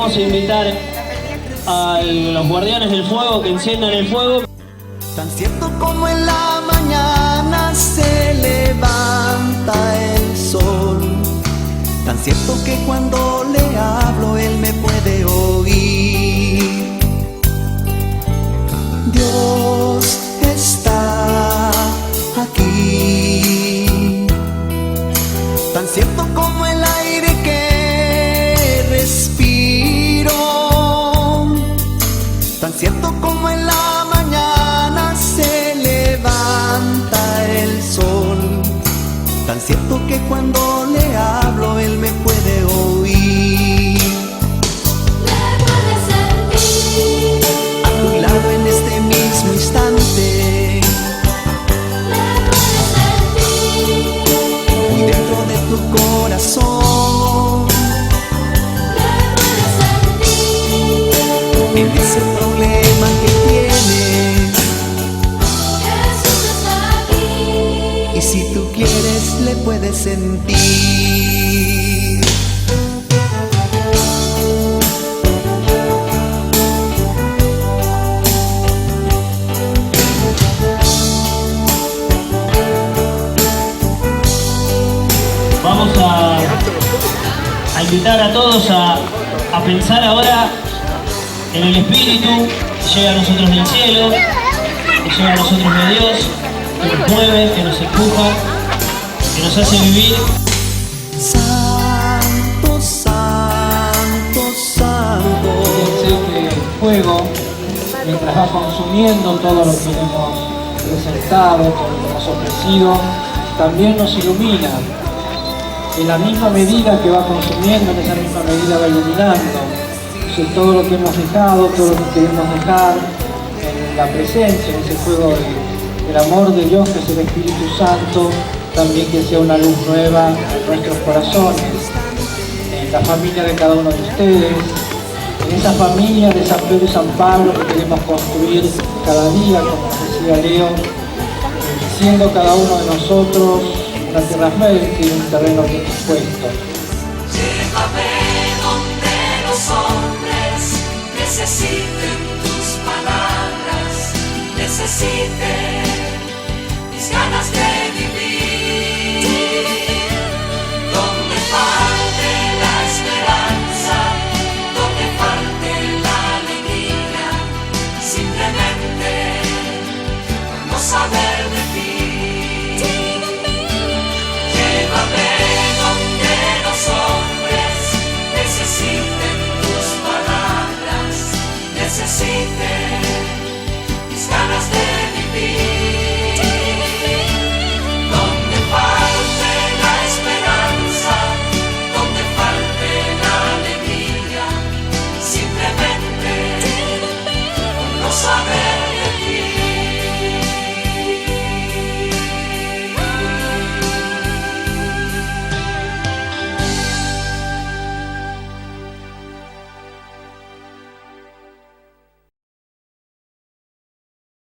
Vamos a invitar a los guardianes del fuego que enciendan el fuego. Tan cierto como en la mañana se levanta el sol, tan cierto que cuando le hablo él me puede oír. Dios está aquí, tan cierto como el aire que respiro, tan cierto como en la mañana se levanta el sol, tan cierto que cuando le hablo él me puede oír. Me puedes sentir A tu lado en este mismo instante, me puedes sentir muy dentro de tu corazón, me puedes sentir en ese problema que tienes. Jesús está aquí. Y si tú quieres le puedes sentir. Vamos a invitar a todos a pensar ahora en el Espíritu que llega a nosotros del cielo, que llega a nosotros de Dios, que nos mueve, que nos empuja, que nos hace vivir. Santo, santo, santo. Fíjense que el fuego, mientras va consumiendo todo lo que hemos presentado, todo lo que hemos ofrecido, también nos ilumina. En la misma medida que va consumiendo, en esa misma medida va iluminando. Entonces, todo lo que hemos dejado, todo lo que queremos dejar en la presencia, en ese fuego del amor de Dios, que es el Espíritu Santo, también que sea una luz nueva en nuestros corazones, en la familia de cada uno de ustedes, en esa familia de San Pedro y San Pablo que queremos construir cada día, como decía Leo, siendo cada uno de nosotros una tierra fértil, un terreno bien dispuesto. Llévame donde los hombres necesiten tus palabras, necesiten mis ganas de